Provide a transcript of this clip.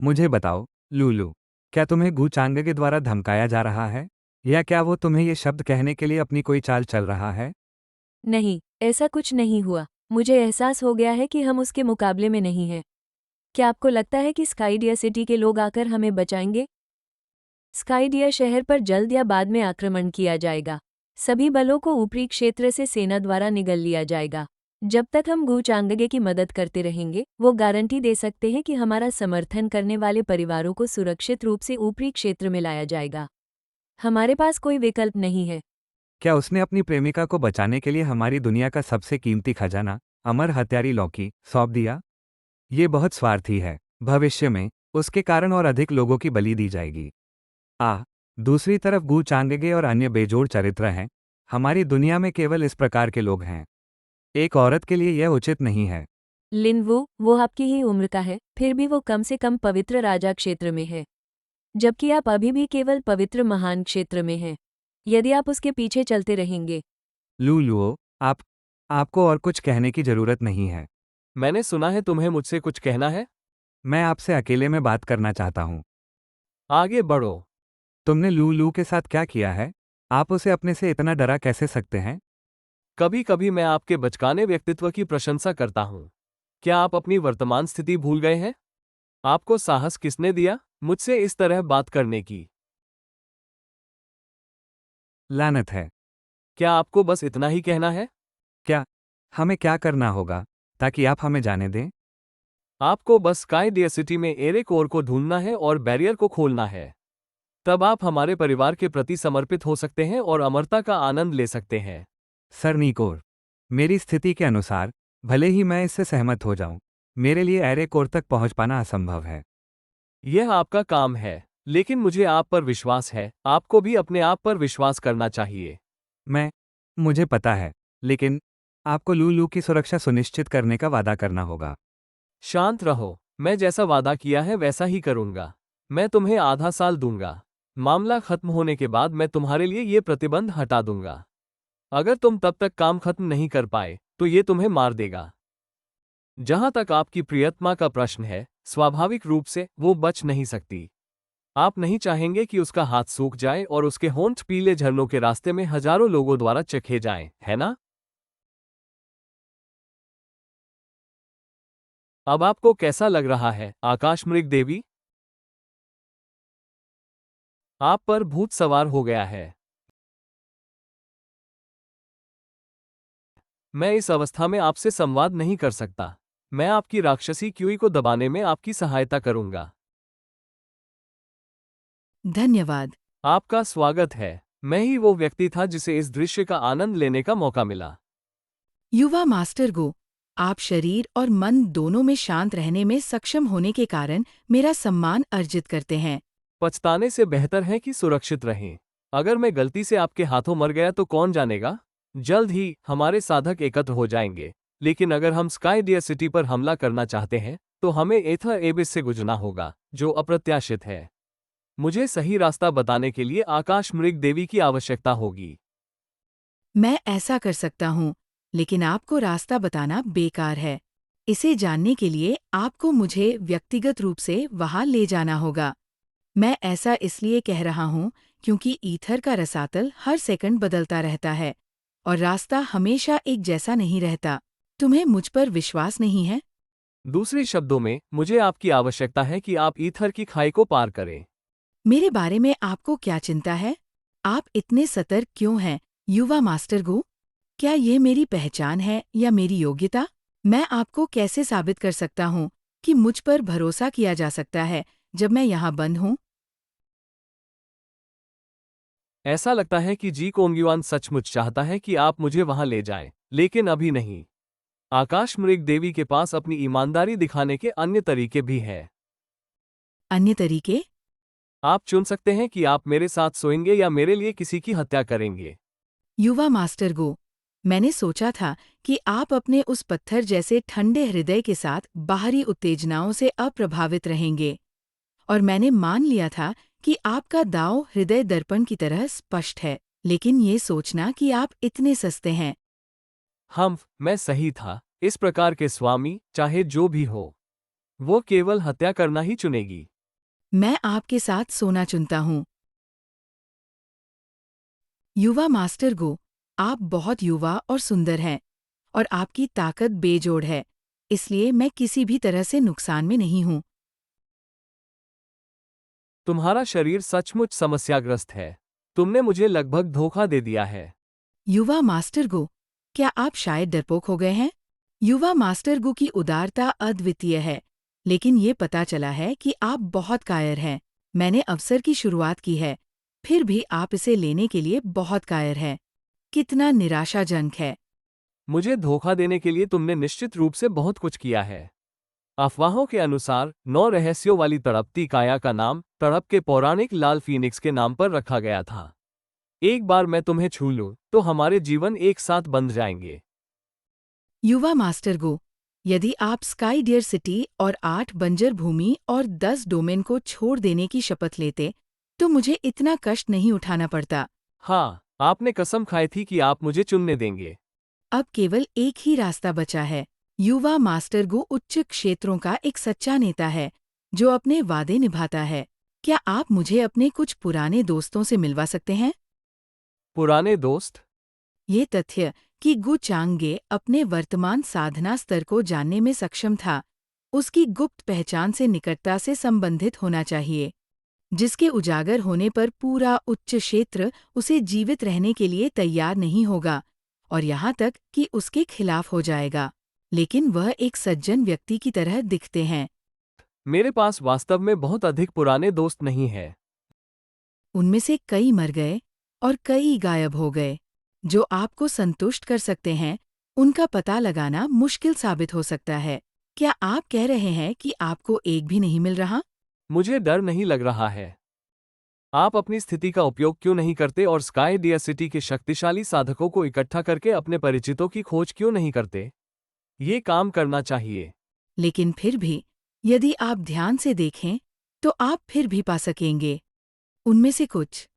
मुझे बताओ, लूलू, क्या तुम्हें गू चांग के द्वारा धमकाया जा रहा है? या क्या वो तुम्हें ये शब्द कहने के लिए अपनी कोई चाल चल रहा है? नहीं, ऐसा कुछ नहीं हुआ। मुझे एहसास हो गया है कि हम उसके मुकाबले में नहीं हैं। क्या आपको लगता है कि स्काईडिया सिटी के लोग आकर हमें बचाएंगे? स्काईडिया शहर पर जल्द या बाद में आक्रमण किया जाएगा। सभी बलों को ऊपरी क्षेत्र से सेना द्वारा निगल लिया जाएगा। जब तक हम गू चांगगे की मदद करते रहेंगे, वो गारंटी दे सकते हैं कि हमारा समर्थन करने वाले परिवारों को सुरक्षित रूप से ऊपरी क्षेत्र में लाया जाएगा। हमारे पास कोई विकल्प नहीं है। क्या उसने अपनी प्रेमिका को बचाने के लिए हमारी दुनिया का सबसे कीमती खजाना, अमर हत्यारी लॉकी, सौंप दिया? ये बहुत स्वार्थी है। भविष्य में उसके कारण और अधिक लोगों की बलि दी जाएगी। दूसरी तरफ गू चांगगे और अन्य बेजोड़ चरित्र हैं। हमारी दुनिया में केवल इस प्रकार के लोग हैं। एक औरत के लिए यह उचित नहीं है। लिनवू, वो आपकी ही उम्र का है, फिर भी वो कम से कम पवित्र राजा क्षेत्र में है, जबकि आप अभी भी केवल पवित्र महान क्षेत्र में हैं। यदि आप उसके पीछे चलते रहेंगे। लूलुओ, आपको और कुछ कहने की जरूरत नहीं है। मैंने सुना है तुम्हें मुझसे कुछ कहना है। मैं आपसे अकेले में बात करना चाहता हूँ। आगे बढ़ो। तुमने लू के साथ क्या किया है? आप उसे अपने से इतना डरा कैसे सकते हैं? कभी कभी मैं आपके बचकाने व्यक्तित्व की प्रशंसा करता हूँ। क्या आप अपनी वर्तमान स्थिति भूल गए हैं? आपको साहस किसने दिया मुझसे इस तरह बात करने की? लानत है। क्या आपको बस इतना ही कहना है? क्या हमें क्या करना होगा ताकि आप हमें जाने दें? आपको बस स्काईडिया सिटी में एरे कोर को ढूंढना है और बैरियर को खोलना है। तब आप हमारे परिवार के प्रति समर्पित हो सकते हैं और अमरता का आनंद ले सकते हैं। सर नीकोर, मेरी स्थिति के अनुसार भले ही मैं इससे सहमत हो जाऊं, मेरे लिए एरे कोर तक पहुंच पाना असंभव है। यह आपका काम है, लेकिन मुझे आप पर विश्वास है। आपको भी अपने आप पर विश्वास करना चाहिए। मैं मुझे पता है, लेकिन आपको लू की सुरक्षा सुनिश्चित करने का वादा करना होगा। शांत रहो। मैं जैसा वादा किया है वैसा ही करूंगा। मैं तुम्हें आधा साल दूंगा। मामला खत्म होने के बाद मैं तुम्हारे लिए ये प्रतिबंध हटा दूंगा। अगर तुम तब तक काम खत्म नहीं कर पाए तो ये तुम्हें मार देगा। जहां तक आपकी प्रियतमा का प्रश्न है, स्वाभाविक रूप से वो बच नहीं सकती। आप नहीं चाहेंगे कि उसका हाथ सूख जाए और उसके होंठ पीले झरनों के रास्ते में हजारों लोगों द्वारा चखे जाएं, है ना? अब आपको कैसा लग रहा है, आकाश मृग देवी? आप पर भूत सवार हो गया है। मैं इस अवस्था में आपसे संवाद नहीं कर सकता। मैं आपकी राक्षसी क्यूई को दबाने में आपकी सहायता करूंगा। धन्यवाद। आपका स्वागत है। मैं ही वो व्यक्ति था जिसे इस दृश्य का आनंद लेने का मौका मिला। युवा मास्टर गो, आप शरीर और मन दोनों में शांत रहने में सक्षम होने के कारण मेरा सम्मान अर्जित करते हैं। पछताने से बेहतर है कि सुरक्षित रहें। अगर मैं गलती से आपके हाथों मर गया तो कौन जानेगा? जल्द ही हमारे साधक एकत्र हो जाएंगे। लेकिन अगर हम स्काईडिया सिटी पर हमला करना चाहते हैं तो हमें एथर एबिस से गुजरना होगा, जो अप्रत्याशित है। मुझे सही रास्ता बताने के लिए आकाश मृग देवी की आवश्यकता होगी। मैं ऐसा कर सकता हूँ, लेकिन आपको रास्ता बताना बेकार है। इसे जानने के लिए आपको मुझे व्यक्तिगत रूप से वहाँ ले जाना होगा। मैं ऐसा इसलिए कह रहा हूँ क्योंकि ईथर का रसातल हर सेकंड बदलता रहता है और रास्ता हमेशा एक जैसा नहीं रहता। तुम्हें मुझ पर विश्वास नहीं है? दूसरे शब्दों में, मुझे आपकी आवश्यकता है कि आप ईथर की खाई को पार करें। मेरे बारे में आपको क्या चिंता है? आप इतने सतर्क क्यों हैं, युवा मास्टर गो? क्या ये मेरी पहचान है या मेरी योग्यता? मैं आपको कैसे साबित कर सकता हूँ कि मुझ पर भरोसा किया जा सकता है जब मैं यहाँ बंद हूँ? ऐसा लगता है कि जी कोंगयुआन सचमुच चाहता है कि आप मुझे वहां ले जाएं, लेकिन अभी नहीं। आकाश मृग देवी के पास अपनी ईमानदारी दिखाने के अन्य तरीके भी हैं। अन्य तरीके? आप चुन सकते हैं कि आप मेरे साथ सोएंगे या मेरे लिए किसी की हत्या करेंगे। युवा मास्टर गो, मैंने सोचा था कि आप अपने उस पत्थर जैसे ठंडे हृदय के साथ बाहरी उत्तेजनाओं से अप्रभावित रहेंगे, और मैंने मान लिया था कि आपका दांव हृदय दर्पण की तरह स्पष्ट है। लेकिन ये सोचना कि आप इतने सस्ते हैं। मैं सही था। इस प्रकार के स्वामी, चाहे जो भी हो। वो केवल हत्या करना ही चुनेगी। मैं आपके साथ सोना चुनता हूँ। युवा मास्टर गो, आप बहुत युवा और सुंदर हैं और आपकी ताकत बेजोड़ है, इसलिए मैं किसी भी तरह से नुकसान में नहीं हूँ। तुम्हारा शरीर सचमुच समस्याग्रस्त है। तुमने मुझे लगभग धोखा दे दिया है। युवा मास्टर गो, क्या आप शायद डरपोक हो गए हैं? युवा मास्टर गो की उदारता अद्वितीय है, लेकिन ये पता चला है कि आप बहुत कायर हैं। मैंने अवसर की शुरुआत की है, फिर भी आप इसे लेने के लिए बहुत कायर हैं। कितना निराशाजनक है। मुझे धोखा देने के लिए तुमने निश्चित रूप से बहुत कुछ किया है। अफवाहों के अनुसार 9 रहस्यों वाली तड़पती काया का नाम तड़प के पौराणिक लाल फीनिक्स के नाम पर रखा गया था। एक बार मैं तुम्हें छू लूं तो हमारे जीवन एक साथ बंध जाएंगे। युवा मास्टर गो, यदि आप स्काई डियर सिटी और 8 बंजर भूमि और 10 डोमेन को छोड़ देने की शपथ लेते, तो मुझे इतना कष्ट नहीं उठाना पड़ता। हाँ, आपने कसम खाई थी कि आप मुझे चुनने देंगे। अब केवल एक ही रास्ता बचा है। युवा मास्टर गो उच्च क्षेत्रों का एक सच्चा नेता है, जो अपने वादे निभाता है। क्या आप मुझे अपने कुछ पुराने दोस्तों से मिलवा सकते हैं? पुराने दोस्त? ये तथ्य कि गु चांगे अपने वर्तमान साधना स्तर को जानने में सक्षम था, उसकी गुप्त पहचान से निकटता से संबंधित होना चाहिए, जिसके उजागर होने पर पूरा उच्च क्षेत्र उसे जीवित रहने के लिए तैयार नहीं होगा और यहाँ तक कि उसके खिलाफ हो जाएगा। लेकिन वह एक सज्जन व्यक्ति की तरह दिखते हैं। मेरे पास वास्तव में बहुत अधिक पुराने दोस्त नहीं हैं। उनमें से कई मर गए और कई गायब हो गए। जो आपको संतुष्ट कर सकते हैं, उनका पता लगाना मुश्किल साबित हो सकता है। क्या आप कह रहे हैं कि आपको एक भी नहीं मिल रहा? मुझे डर नहीं लग रहा है। आप अपनी स्थिति का उपयोग क्यों नहीं करते और स्काई डियर सिटी के शक्तिशाली साधकों को इकट्ठा करके अपने परिचितों की खोज क्यों नहीं करते? ये काम करना चाहिए। लेकिन फिर भी, यदि आप ध्यान से देखें, तो आप फिर भी पा सकेंगे। उनमें से कुछ